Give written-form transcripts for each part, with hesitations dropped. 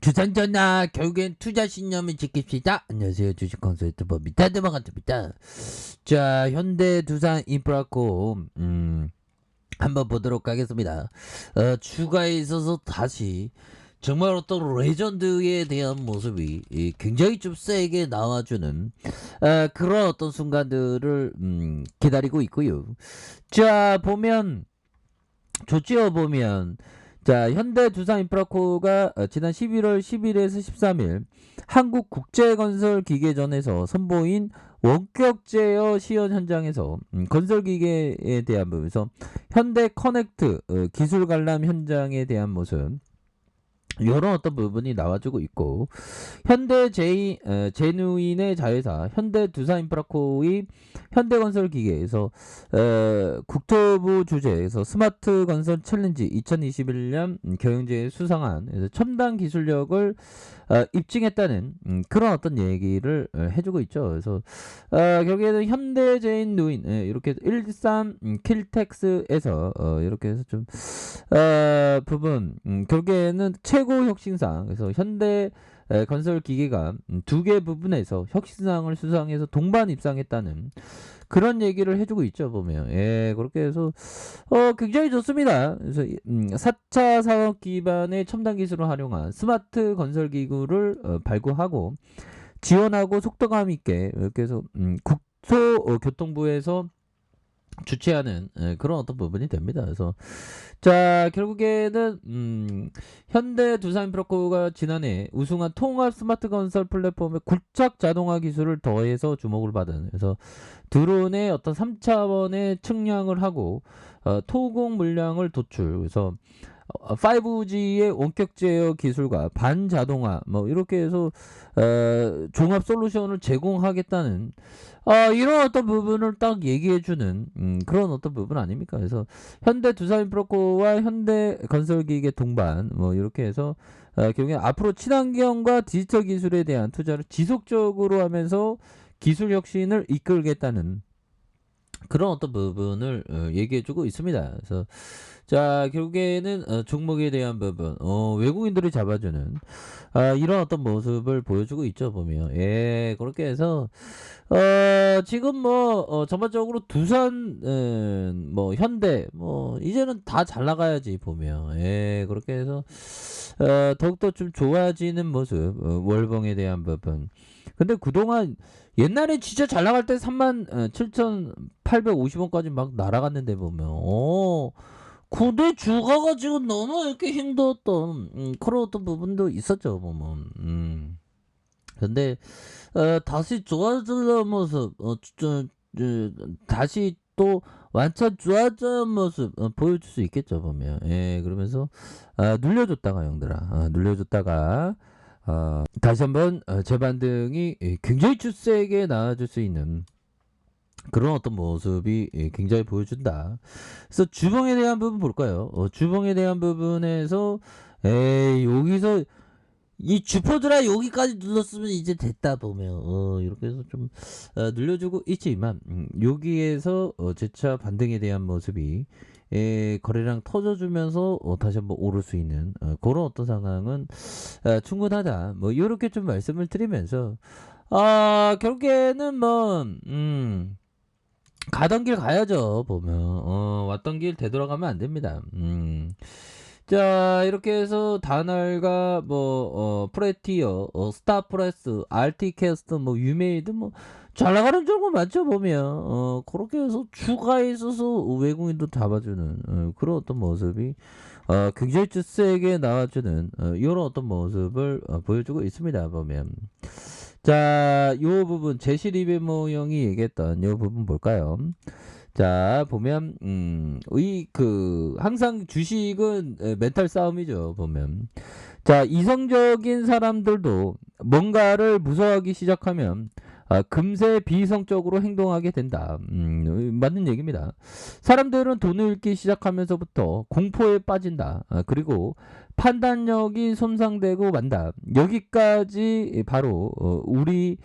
주산전화 결국엔 투자 신념을 지킵시다. 안녕하세요, 주식 컨설트 법이다 드마간입니다. 자, 현대 두산 인프라코 한번 보도록 하겠습니다. 추가에 있어서 다시 정말 어떤 레전드에 대한 모습이 굉장히 좀 세게 나와주는 그런 어떤 순간들을 기다리고 있고요. 자, 보면 좋지요. 보면 자, 현대 두산 인프라코가 지난 11월 10일에서 13일 한국국제건설기계전에서 선보인 원격 제어 시연 현장에서 건설기계에 대한 부분에서 현대 커넥트 기술 관람 현장에 대한 모습, 이런 어떤 부분이 나와주고 있고, 현대 제누인의 자회사 현대 두산인프라코의 현대건설기계에서 국토부 주재에서 스마트 건설 챌린지 2021년 경영제에 수상한 첨단 기술력을 입증했다는 그런 어떤 얘기를 해주고 있죠. 그래서 결국에는 현대제인 누인 이렇게 13 킬텍스에서 이렇게 해서 좀 부분 결국에는 최고 혁신상, 그래서 현대 건설 기계가 두 개 부분에서 혁신상을 수상해서 동반 입상했다는 그런 얘기를 해주고 있죠. 보면 그렇게 해서 굉장히 좋습니다. 그래서 4차 산업 기반의 첨단 기술을 활용한 스마트 건설 기구를 발굴하고 지원하고 속도감 있게 이렇게 해서 국토교통부에서 주최하는 그런 어떤 부분이 됩니다. 그래서 자, 결국에는 현대 두산인프라코가 지난해 우승한 통합 스마트 건설 플랫폼의 굴착 자동화 기술을 더해서 주목을 받은, 그래서 드론의 어떤 3차원의 측량을 하고 토공 물량을 도출, 그래서 5G의 원격 제어 기술과 반자동화 뭐 이렇게 해서 종합 솔루션을 제공하겠다는 이런 어떤 부분을 딱 얘기해주는 그런 어떤 부분 아닙니까? 그래서 현대 두산인프라코와 현대 건설기계 동반 뭐 이렇게 해서 결국에 앞으로 친환경과 디지털 기술에 대한 투자를 지속적으로 하면서 기술 혁신을 이끌겠다는 그런 어떤 부분을 얘기해주고 있습니다. 그래서 자, 결국에는 종목에 대한 부분 외국인들이 잡아주는 이런 어떤 모습을 보여주고 있죠. 보면 그렇게 해서 지금 뭐 전반적으로 두산 뭐 현대 뭐 이제는 다 잘 나가야지 보면 그렇게 해서 더욱더 좀 좋아지는 모습, 월봉에 대한 부분. 근데 그동안 옛날에 진짜 잘 나갈 때 37,850원까지 막 날아갔는데 보면 근데 주가가 지금 너무 이렇게 힘들었던 그런 어떤 부분도 있었죠 보면. 근데 다시 좋아지는 모습, 다시 또 완전 좋아지는 모습 보여줄 수 있겠죠 보면. 그러면서 눌려줬다가 형들아, 눌려줬다가 다시 한번 재반등이 굉장히 세게 나와줄 수 있는 그런 어떤 모습이 굉장히 보여준다. 그래서 주봉에 대한 부분 볼까요? 주봉에 대한 부분에서 여기서 이 주포드라 여기까지 눌렀으면 이제 됐다 보면 이렇게 해서 좀 눌려주고 있지만 여기에서 재차 반등에 대한 모습이 거래량 터져주면서 다시 한번 오를 수 있는 그런 어떤 상황은 충분하다. 뭐 이렇게 좀 말씀을 드리면서 결국에는 뭐 가던 길 가야죠 보면. 왔던 길 되돌아가면 안 됩니다. 자, 이렇게 해서 다날과 뭐 프레티어, 스타프레스, 알티캐스트, 뭐 유메이드 뭐 잘 나가는 종목 많죠 보면. 그렇게 해서 추가에 있어서 외국인도 잡아주는 그런 어떤 모습이 굉장히 세게 나와주는 이런 어떤 모습을 보여주고 있습니다 보면. 자, 요 부분 제시 리베모 형이 얘기했던 요 부분 볼까요? 자, 보면 항상 주식은 멘탈 싸움이죠 보면. 자, 이성적인 사람들도 뭔가를 무서워하기 시작하면 금세 비이성적으로 행동하게 된다. 맞는 얘기입니다. 사람들은 돈을 잃기 시작하면서부터 공포에 빠진다. 그리고 판단력이 손상되고 만다. 여기까지 바로 우리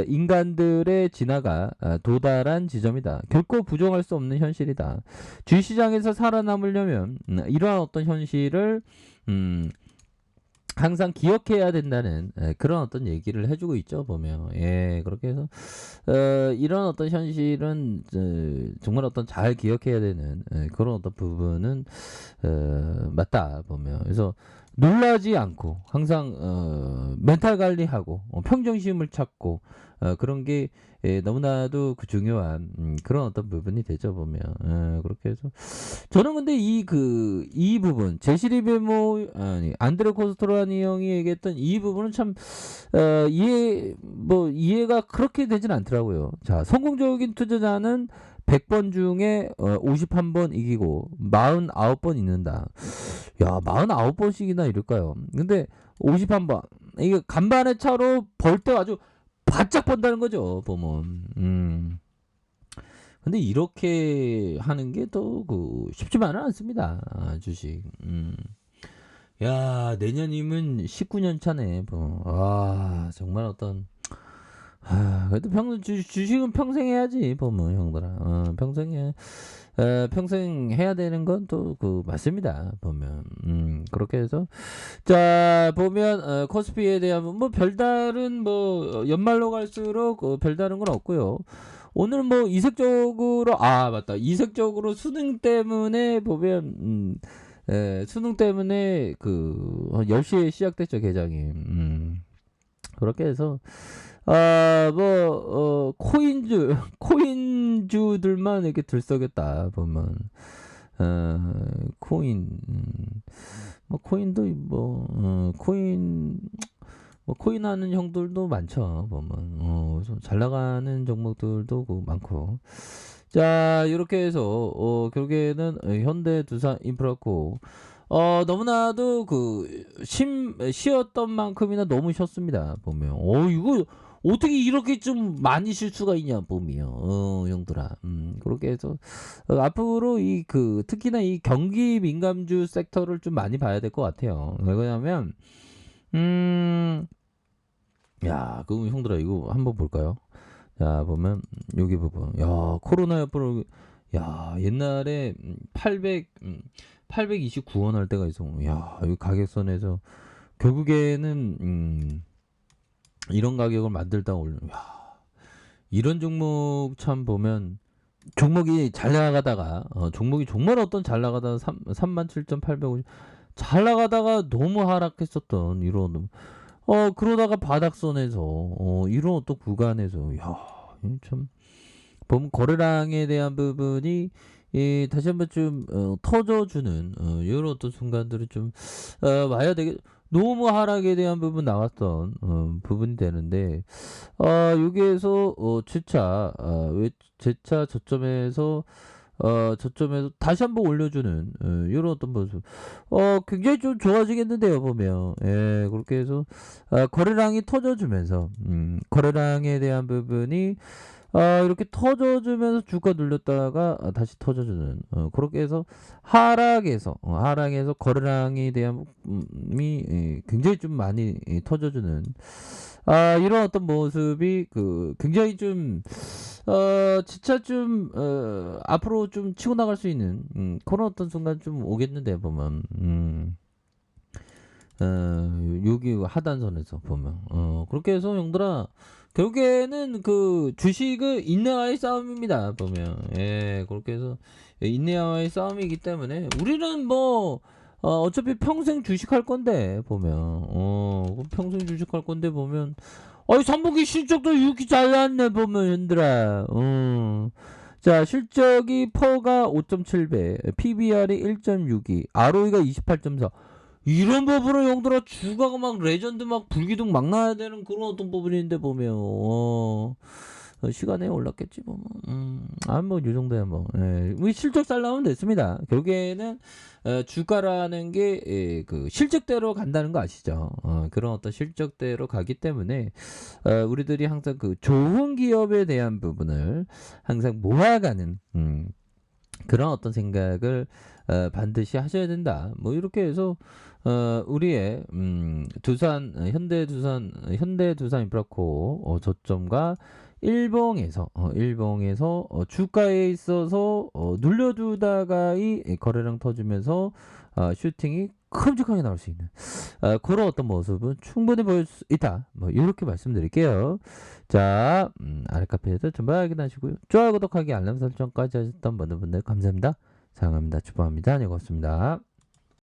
인간들의 진화가 도달한 지점이다. 결코 부정할 수 없는 현실이다. 주식시장에서 살아남으려면 이러한 어떤 현실을 항상 기억해야 된다는 그런 어떤 얘기를 해주고 있죠 보면. 예, 그렇게 해서 이런 어떤 현실은 정말 어떤 잘 기억해야 되는 그런 어떤 부분은 맞다 보면. 그래서 놀라지 않고 항상 멘탈 관리하고 평정심을 찾고 그런 게 너무나도 그 중요한 그런 어떤 부분이 되죠 보면. 그렇게 해서 저는 근데 이 부분 제시리 베모 아니 안드레 코스토라니 형이 얘기했던 이 부분은 참 이해가 그렇게 되진 않더라고요. 자, 성공적인 투자자는 100번 중에 51번 이기고 49번 잃는다. 야, 49번씩이나 이럴까요? 근데 51번 이게 간반의 차로 벌 때 아주 바짝 번다는 거죠 보면. 근데 이렇게 하는 게 또 쉽지만은 않습니다. 주식. 야, 내년이면 19년 차네. 뭐. 와, 정말 어떤 그래도 주식은 평생 해야지 보면 형들아. 평생 해야 되는 건 또 맞습니다 보면. 그렇게 해서 자 보면 코스피에 대한 뭐 별다른 뭐 연말로 갈수록 별다른 건 없고요. 오늘 뭐 이색적으로 맞다, 이색적으로 수능 때문에 보면 수능 때문에 10시에 시작됐죠 개장이. 그렇게 해서 코인주들만 이렇게 들썩였다 보면. 코인 코인도 코인 하는 형들도 많죠 보면. 그래서 잘 나가는 종목들도 많고. 자, 이렇게 해서 결국에는 현대 두산 인프라코 너무나도 쉬었던 만큼이나 너무 쉬었습니다 보면. 이거 어떻게 이렇게 좀 많이 쉴 수가 있냐 보면. 형들아. 그렇게 해서 앞으로 특히나 이 경기 민감주 섹터를 좀 많이 봐야 될 것 같아요. 왜냐면 야, 그럼 형들아 이거 한번 볼까요? 자, 보면 여기 부분. 야, 코로나 여파로 옛날에 829원 할 때가 있어. 야, 이 가격선에서 결국에는 이런 가격을 만들다가 이런 종목 참 보면 종목이 잘 나가다가 종목이 정말 어떤 잘 나가다가 37,850 잘 나가다가 너무 하락했었던 이런 그러다가 바닥선에서 이런 어떤 구간에서 참 보면 거래량에 대한 부분이 다시 한번 좀 터져주는 이런 어떤 순간들이 좀 와야 되게. 너무 하락에 대한 부분 나왔던 부분이 되는데 여기에서 재차 저점에서 다시 한번 올려주는 이런 어떤 모습 굉장히 좀 좋아지겠는데요 보면. 예, 그렇게 해서 거래량이 터져주면서 거래량에 대한 부분이 이렇게 터져주면서 주가 눌렸다가 다시 터져주는 그렇게 해서 하락에서 거래량에 대한 굉장히 좀 많이 터져주는 이런 어떤 모습이 굉장히 좀 진짜 좀 앞으로 좀 치고 나갈 수 있는 그런 어떤 순간 좀 오겠는데 보면. 여기 하단선에서 보면 그렇게 해서 형들아 결국에는 주식은 인내와의 싸움입니다 보면. 예, 그렇게 해서 인내와의 싸움이기 때문에 우리는 어차피 평생 주식할 건데 보면. 평생 주식할 건데 보면 3분기 실적도 이렇게 잘 나왔네 보면 형들아. 자, 실적이 퍼가 5.7배, PBR이 1.62, ROE가 28.4. 이런 부분을 형들아 주가가 막 레전드 막 불기둥 막 나야 되는 그런 어떤 부분인데 보면 시간에 올랐겠지 보면. 이 정도야 뭐. 예, 실적 잘 나오면 됐습니다. 결국에는 주가라는 게 실적대로 간다는 거 아시죠? 그런 어떤 실적대로 가기 때문에 우리들이 항상 좋은 기업에 대한 부분을 항상 모아가는 그런 어떤 생각을 반드시 하셔야 된다. 뭐 이렇게 해서 우리의 현대두산 인프라코 저점과 일봉에서 주가에 있어서 눌려두다가 이 거래량 터지면서 슈팅이 큼직하게 나올 수 있는 그런 어떤 모습은 충분히 보일 수 있다. 뭐 이렇게 말씀드릴게요. 자, 아래 카페에도 전부 확인하시고요. 좋아요, 구독하기, 알람 설정까지 하셨던 모든 분들 감사합니다. 사랑합니다. 축복합니다. 안녕히 계십니다.